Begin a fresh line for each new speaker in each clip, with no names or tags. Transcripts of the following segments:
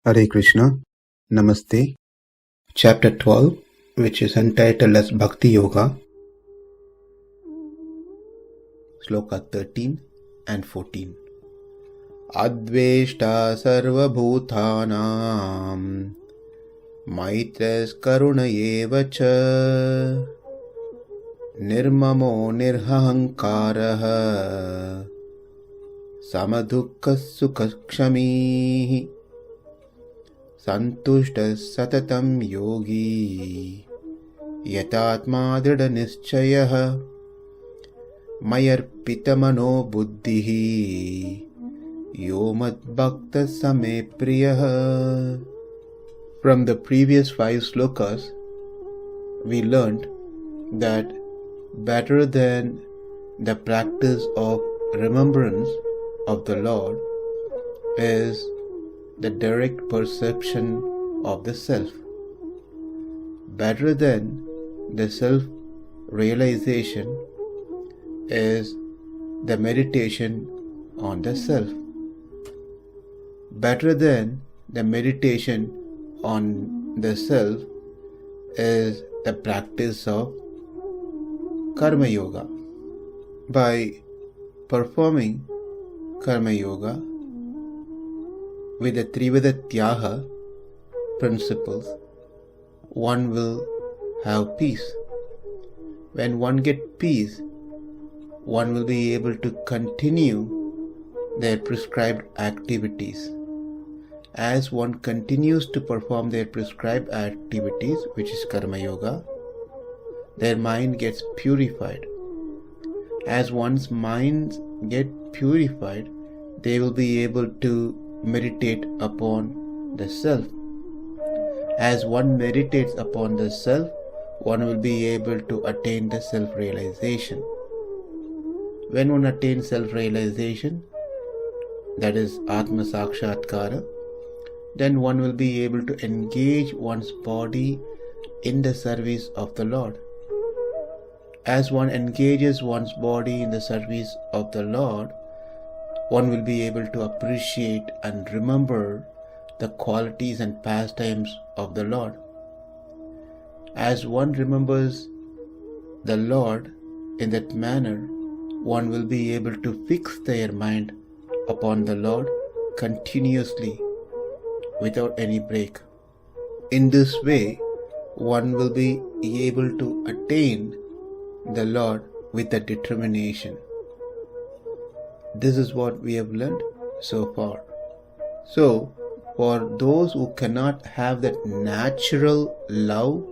Hare Krishna, Namaste. Chapter 12, which is entitled as Bhakti Yoga, Sloka 13 and 14. Adveṣṭā sarva-bhūtānāṁ maitraḥ karuṇa eva ca nirmamo nirahaṅkāraḥ sama-duḥkha-sukhaḥ kṣamī santuṣṭaḥ satataṁ yogī yatātmā dṛḍha-niścayaḥ arpita-mano-buddhir mad-bhaktaḥ priyaḥ. From the previous 5 slokas, we learned that better than the practice of remembrance of the Lord is the direct perception of the self. Better than the self-realization is the meditation on the self. Better than the meditation on the self is the practice of karma yoga. By performing karma yoga with the dṛḍha-niścayaḥ principles, one will have peace. When one gets peace, one will be able to continue their prescribed activities. As one continues to perform their prescribed activities, which is karma yoga, their mind gets purified. As one's minds get purified, they will be able to meditate upon the self. As one meditates upon the self, one will be able to attain the self-realization. When one attains self-realization, that is atma-sakshatkara, then one will be able to engage one's body in the service of the Lord. As one engages one's body in the service of the Lord, one will be able to appreciate and remember the qualities and pastimes of the Lord. As one remembers the Lord in that manner, one will be able to fix their mind upon the Lord continuously without any break. In this way, one will be able to attain the Lord with a determination. This is what we have learned so far. So, for those who cannot have that natural love,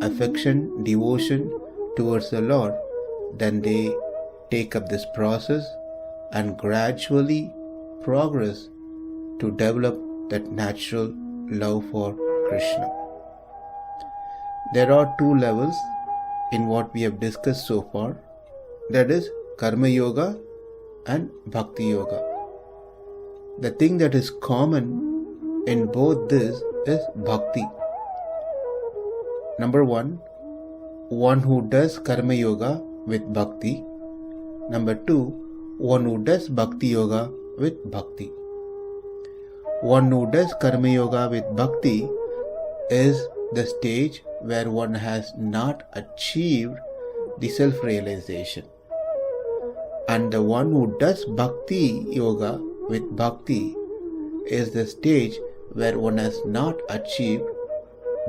affection, devotion towards the Lord, then they take up this process and gradually progress to develop that natural love for Krishna. There are 2 levels in what we have discussed so far, that is karma yoga and bhakti yoga. The thing that is common in both this is bhakti. Number 1, one who does karma yoga with bhakti. Number 2, one who does bhakti yoga with bhakti. One who does karma yoga with bhakti is the stage where one has not achieved the self-realization. And the one who does bhakti yoga with bhakti is the stage where one has not achieved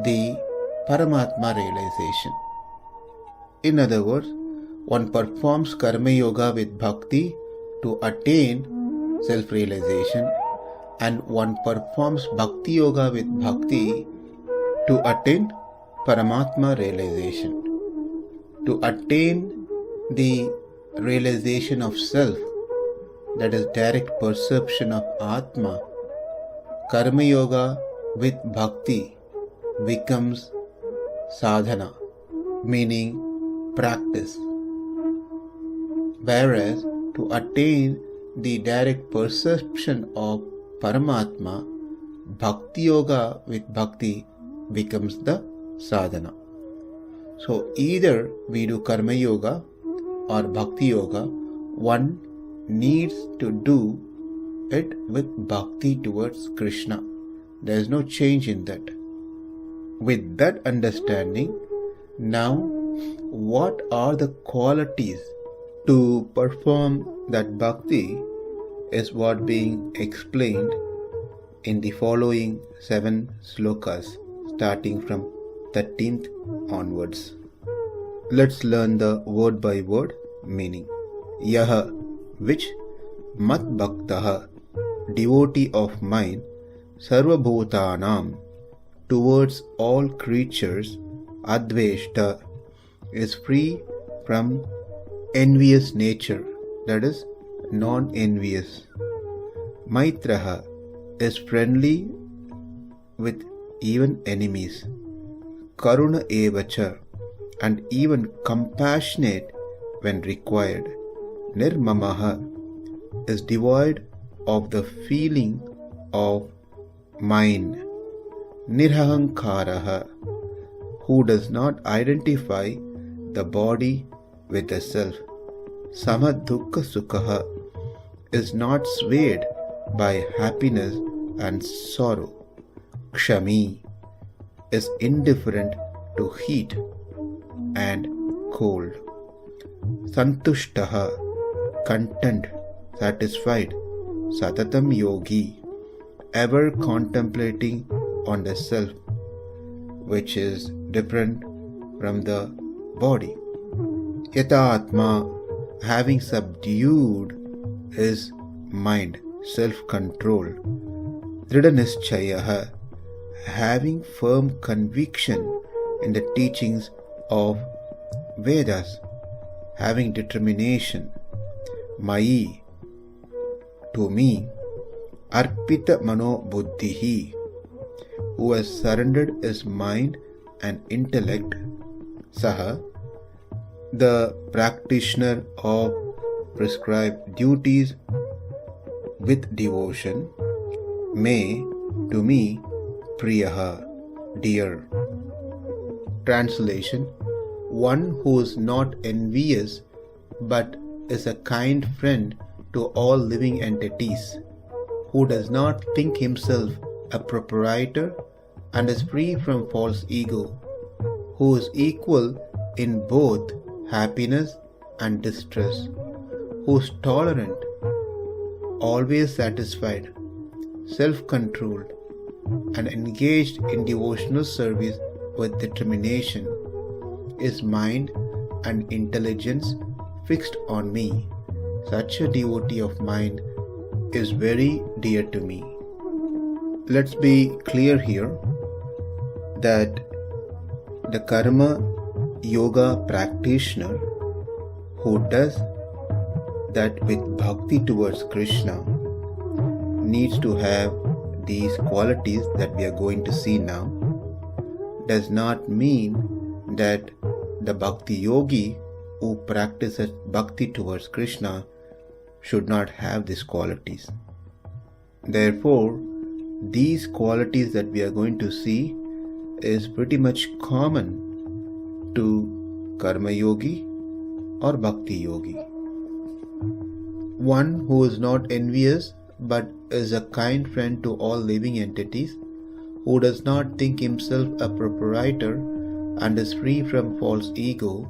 the Paramatma realization. In other words, one performs karma yoga with bhakti to attain self-realization, and one performs bhakti yoga with bhakti to attain Paramatma realization. To attain the realization of self, that is direct perception of Atma, karma yoga with bhakti becomes sadhana, meaning practice. Whereas to attain the direct perception of Paramatma, bhakti yoga with bhakti becomes the sadhana. So either we do karma yoga or bhakti yoga, one needs to do it with bhakti towards Krishna. There is no change in that. With that understanding, now what are the qualities to perform that bhakti is what being explained in the following 7 slokas, starting from 13th onwards. Let's learn the word by word meaning. Yaha, which mad-bhaktaḥ, devotee of mine, sarva-bhūtānāṁ, towards all creatures, adveṣṭā, is free from envious nature, that is, non-envious. Maitraḥ, is friendly with even enemies. Karuṇa evacha, and even compassionate when required. Nirmamo, is devoid of the feeling of mine. Nirahaṅkāraḥ, who does not identify the body with the self. Sama-duḥkha-sukhaḥ, is not swayed by happiness and sorrow. Kṣamī, is indifferent to heat and cold. Santuṣṭaḥ, content, satisfied. Satataṁ yogī, ever contemplating on the self, which is different from the body. Yatātmā, having subdued his mind, self-control. dṛḍha-niścayaḥ, having firm conviction in the teachings of Vedas, having determination. Mayy, to me. Arpita-mano-buddhir, who has surrendered his mind and intellect. Saha, the practitioner of prescribed duties with devotion. May, to me. Priyaḥ, dear. Translation: one who is not envious but is a kind friend to all living entities, who does not think himself a proprietor and is free from false ego, who is equal in both happiness and distress, who is tolerant, always satisfied, self-controlled, and engaged in devotional service with determination, his mind and intelligence fixed on me. Such a devotee of mine is very dear to me. Let's be clear here that the karma yoga practitioner who does that with bhakti towards Krishna needs to have these qualities that we are going to see now. Does not mean that the bhakti yogi who practices bhakti towards Krishna should not have these qualities. Therefore, these qualities that we are going to see is pretty much common to karma yogi or bhakti yogi. One who is not envious but is a kind friend to all living entities, who does not think himself a proprietor and is free from false ego,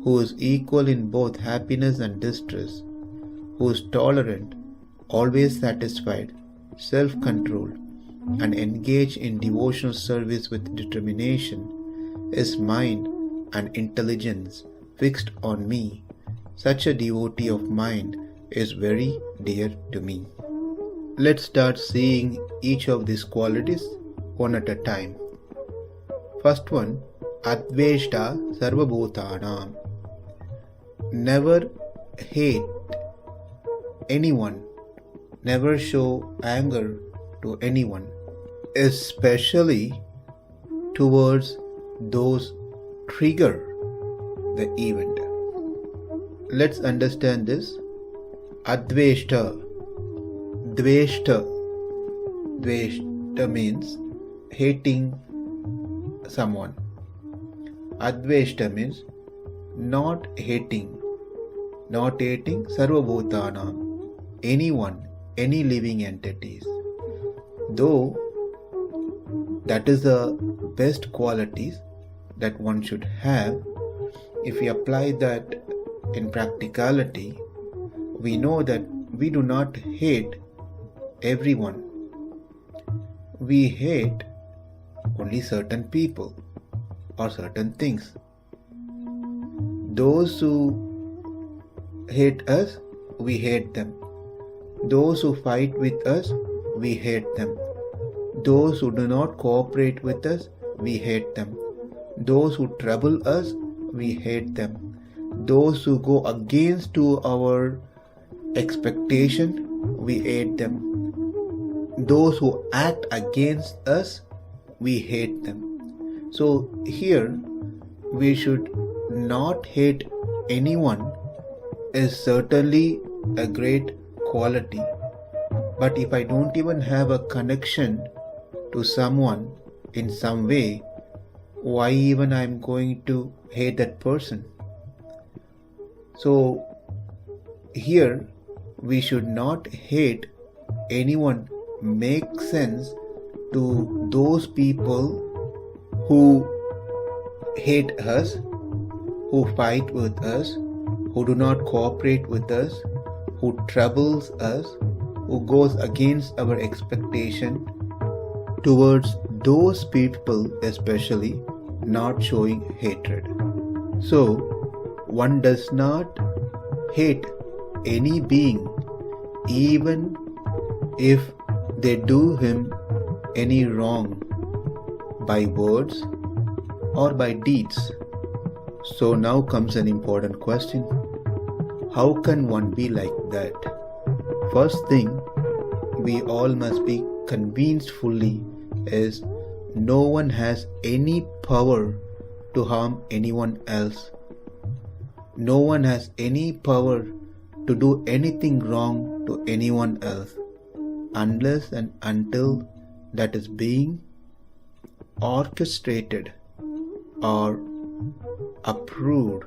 who is equal in both happiness and distress, who is tolerant, always satisfied, self-controlled, and engaged in devotional service with determination, his mind and intelligence fixed on me. Such a devotee of mine is very dear to me. Let's start seeing each of these qualities one at a time. First one, adveṣṭā sarva-bhūtānāṁ. Never hate anyone, never show anger to anyone, especially towards those trigger the event. Let's understand this. Adveṣṭā. Dveṣṭā. Dveṣṭā means hating someone. Adveṣṭā means not hating. Not hating sarva-bhūtānāṁ, anyone, any living entities. Though that is the best qualities that one should have. If we apply that in practicality, we know that we do not hate everyone. We hate only certain people or certain things. Those who hate us, we hate them. Those who fight with us, we hate them. Those who do not cooperate with us, we hate them. Those who trouble us, we hate them. Those who go against to our expectation, we hate them. Those who act against us, we hate them. So here, we should not hate anyone is certainly a great quality. But if I don't even have a connection to someone in some way, why even I'm going to hate that person? So here we should not hate anyone. Make sense to those people who hate us, who fight with us, who do not cooperate with us, who troubles us, who goes against our expectation. Towards those people especially, not showing hatred. So one does not hate any being even if they do him any wrong by words or by deeds. So now comes an important question. How can one be like that? First thing we all must be convinced fully is no one has any power to harm anyone else. No one has any power to do anything wrong to anyone else unless and until that is being orchestrated or approved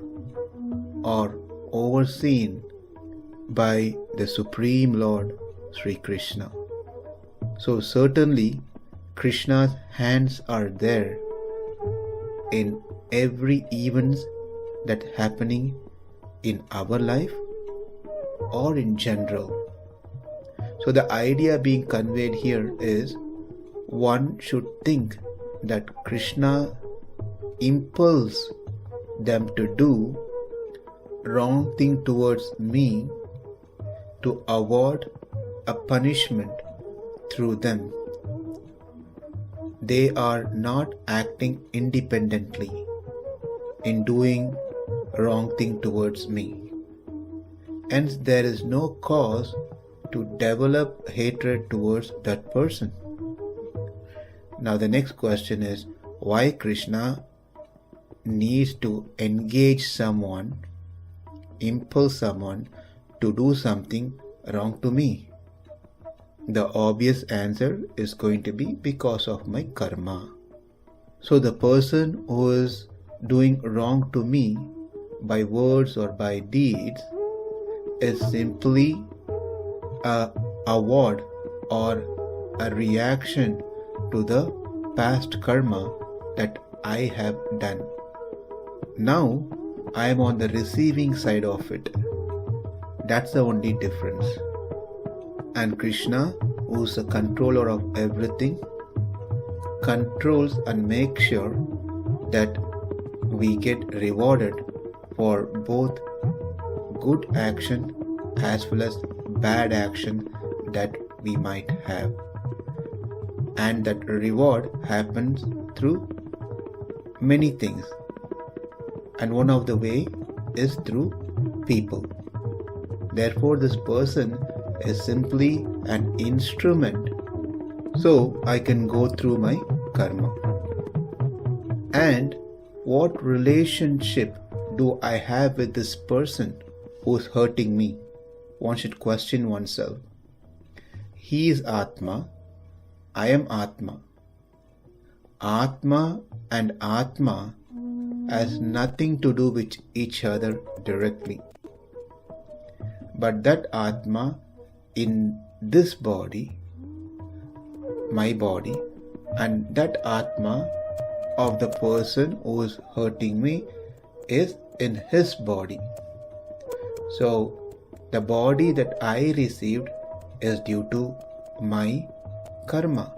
or overseen by the Supreme Lord Sri Krishna. So certainly Krishna's hands are there in every event that happening in our life or in general. So the idea being conveyed here is one should think that Krishna impels them to do wrong thing towards me to award a punishment through them. They are not acting independently in doing wrong thing towards me. Hence there is no cause to develop hatred towards that person. Now the next question is, why Krishna needs to engage someone, impel someone to do something wrong to me? The obvious answer is going to be because of my karma. So the person who is doing wrong to me by words or by deeds is simply a award or a reaction to the past karma that I have done. Now I am on the receiving side of it. That's the only difference. And Krishna, who is the controller of everything, controls and makes sure that we get rewarded for both good action as well as bad action that we might have. And that reward happens through many things. And one of the way is through people. Therefore, this person is simply an instrument so I can go through my karma. And what relationship do I have with this person who is hurting me? One should question oneself. He is Atma, I am Atma. Atma and Atma has nothing to do with each other directly. But that Atma in this body, my body, and that Atma of the person who is hurting me is in his body. So the body that I received is due to my karma,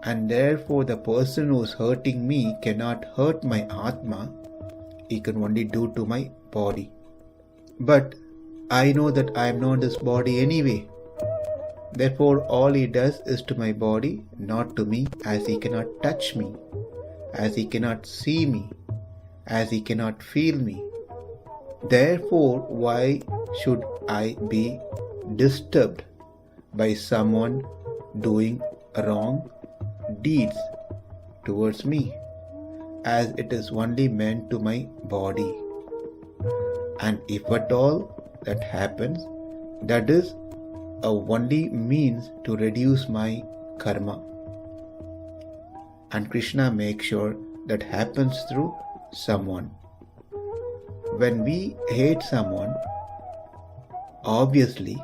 and therefore the person who is hurting me cannot hurt my Atma. He can only do to my body. But I know that I am not this body anyway. Therefore all he does is to my body, not to me, as he cannot touch me, as he cannot see me, as he cannot feel me. Therefore, why should I be disturbed by someone doing wrong deeds towards me, as it is only meant to my body? And if at all that happens, that is a only means to reduce my karma. And Krishna makes sure that happens through someone. When we hate someone, obviously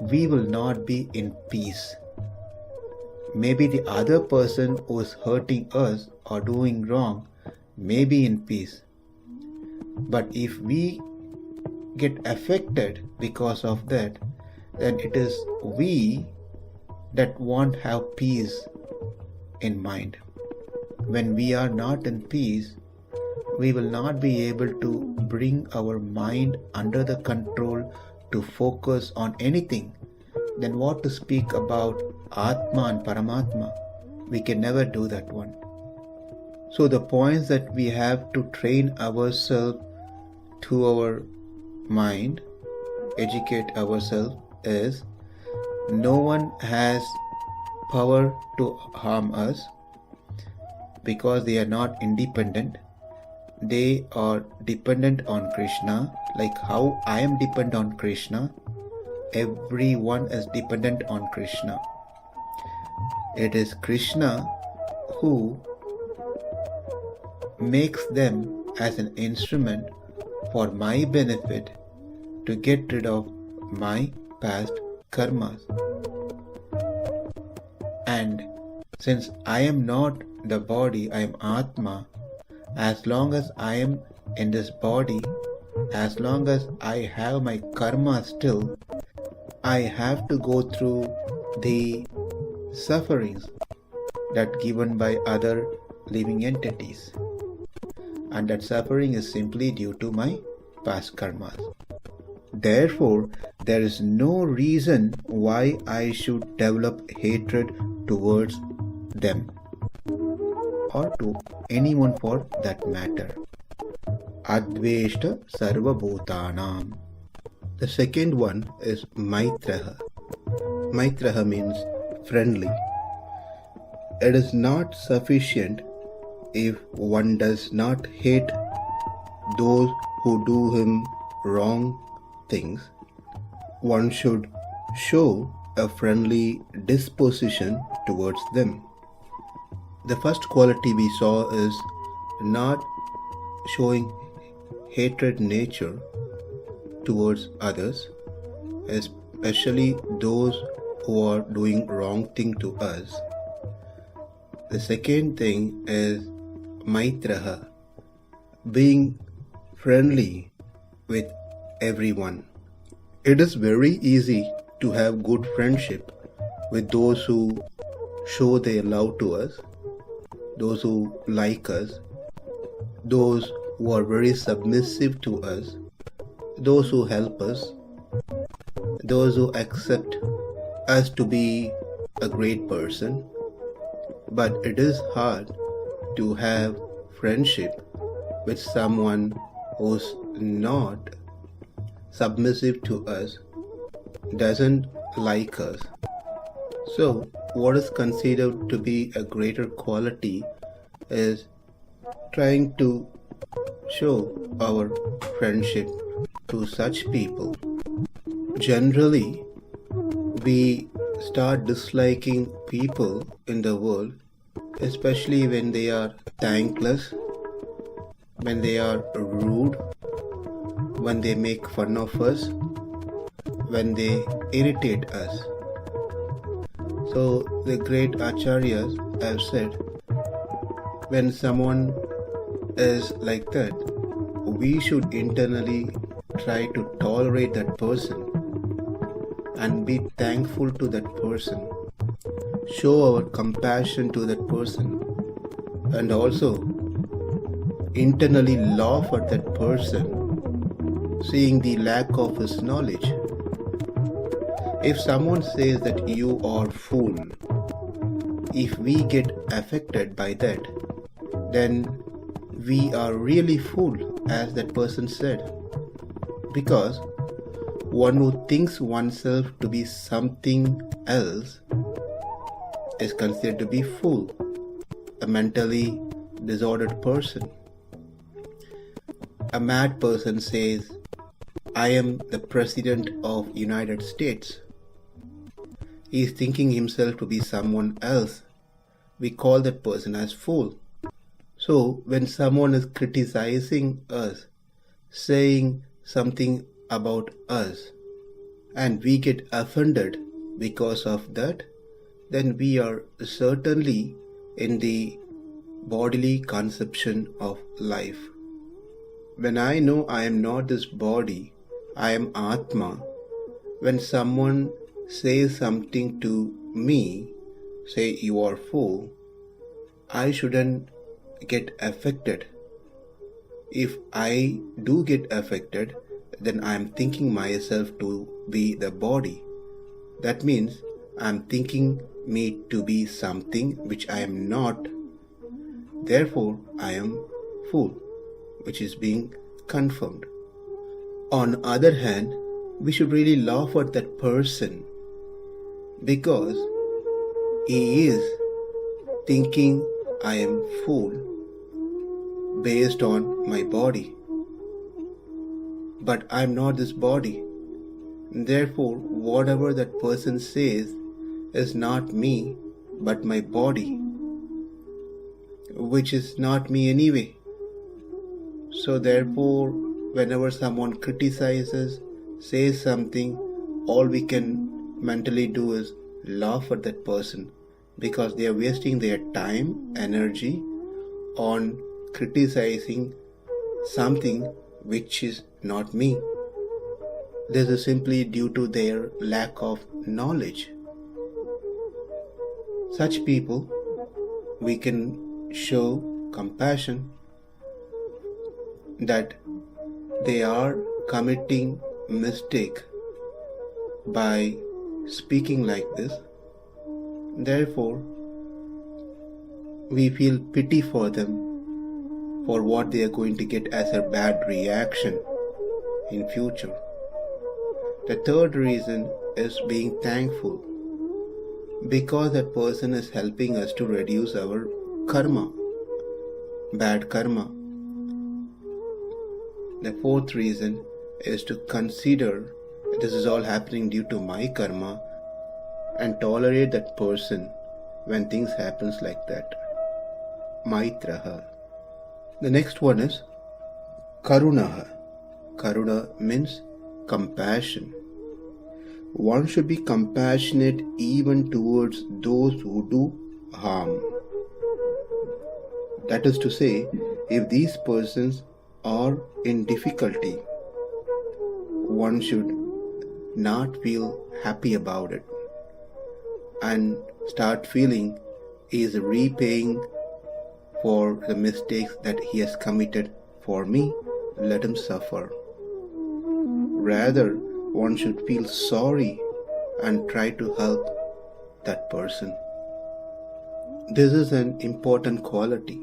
we will not be in peace. Maybe the other person who is hurting us or doing wrong may be in peace. But if we get affected because of that, then it is we that won't have peace in mind. When we are not in peace, we will not be able to bring our mind under the control to focus on anything. Then what to speak about Atma and Paramatma? We can never do that one. So the points that we have to train ourselves to our mind, educate ourselves, is no one has power to harm us because they are not independent. They are dependent on Krishna, like how I am dependent on Krishna. Everyone is dependent on Krishna. It is Krishna who makes them as an instrument for my benefit to get rid of my past karmas. And since I am not the body, I am Atma, as long as I am in this body, as long as I have my karma still, I have to go through the sufferings that given by other living entities. And that suffering is simply due to my past karmas. Therefore, there is no reason why I should develop hatred towards them, or to anyone for that matter. Adveṣṭā sarva-bhūtānāṁ. The second one is maitraḥ. Maitraḥ means friendly. It is not sufficient if one does not hate those who do him wrong things. One should show a friendly disposition towards them. The first quality we saw is not showing hatred nature towards others, especially those who are doing wrong thing to us. The second thing is maitraḥ, being friendly with everyone. It is very easy to have good friendship with those who show their love to us, those who like us, those who are very submissive to us, those who help us, those who accept us to be a great person. But it is hard to have friendship with someone who's not submissive to us, doesn't like us. So what is considered to be a greater quality is trying to show our friendship to such people. Generally, we start disliking people in the world, especially when they are thankless, when they are rude, when they make fun of us, when they irritate us. So the great acharyas have said, when someone is like that, we should internally try to tolerate that person and be thankful to that person, show our compassion to that person, and also internally laugh at that person, seeing the lack of his knowledge. If someone says that you are fool, if we get affected by that, then we are really fool, as that person said. Because one who thinks oneself to be something else is considered to be fool, a mentally disordered person. A mad person says, I am the President of United States. He is thinking himself to be someone else. We call that person as fool. So when someone is criticizing us, saying something about us, and we get offended because of that, then we are certainly in the bodily conception of life. When I know I am not this body, I am Atma, when someone says something to me, say you are fool, I shouldn't get affected. If I do get affected, then I am thinking myself to be the body. That means I am thinking me to be something which I am not. Therefore, I am fool, which is being confirmed. On other hand, we should really laugh at that person because he is thinking I am fool based on my body. But I am not this body. Therefore, whatever that person says is not me, but my body, which is not me anyway. So therefore, whenever someone criticizes, says something, all we can mentally do is laugh at that person because they are wasting their time, energy on criticizing something which is not me. This is simply due to their lack of knowledge. Such people, we can show compassion that they are committing mistake by speaking like this. Therefore, we feel pity for them for what they are going to get as a bad reaction in future. The third reason is being thankful because that person is helping us to reduce our karma, bad karma. The fourth reason is to consider this is all happening due to my karma and tolerate that person when things happens like that. Maitraḥ. The next one is karuṇa. Karuna means compassion. One should be compassionate even towards those who do harm. That is to say, if these persons are in difficulty, one should not feel happy about it and start feeling he is repaying for the mistakes that he has committed for me. Let him suffer. Rather, one should feel sorry and try to help that person. This is an important quality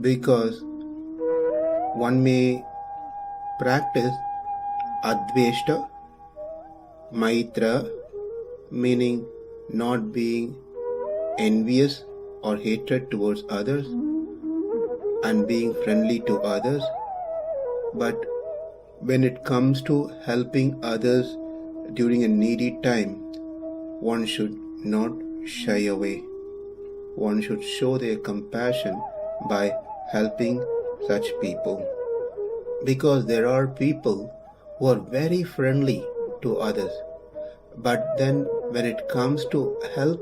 because one may practice adveṣṭā, maitraḥ, meaning not being envious or hatred towards others and being friendly to others. But when it comes to helping others during a needy time, one should not shy away. One should show their compassion by helping such people. Because there are people who are very friendly to others, but then when it comes to help,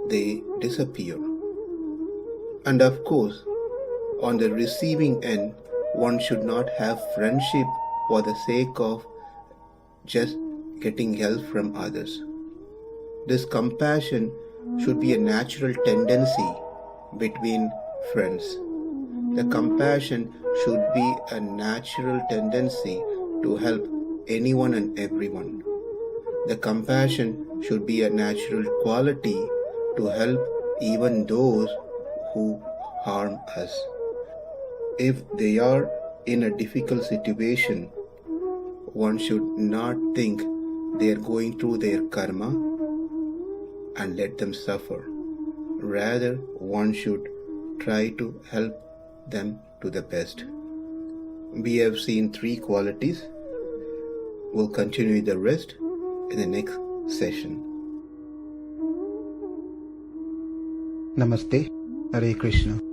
they disappear. And of course, on the receiving end, one should not have friendship for the sake of just getting help from others. This compassion should be a natural tendency between friends. The compassion should be a natural tendency to help anyone and everyone. The compassion should be a natural quality to help even those who harm us. If they are in a difficult situation, one should not think they are going through their karma and let them suffer. Rather, one should try to help them to the best. We have seen 3 qualities. We'll continue the rest in the next session.
Namaste. Hare Krishna.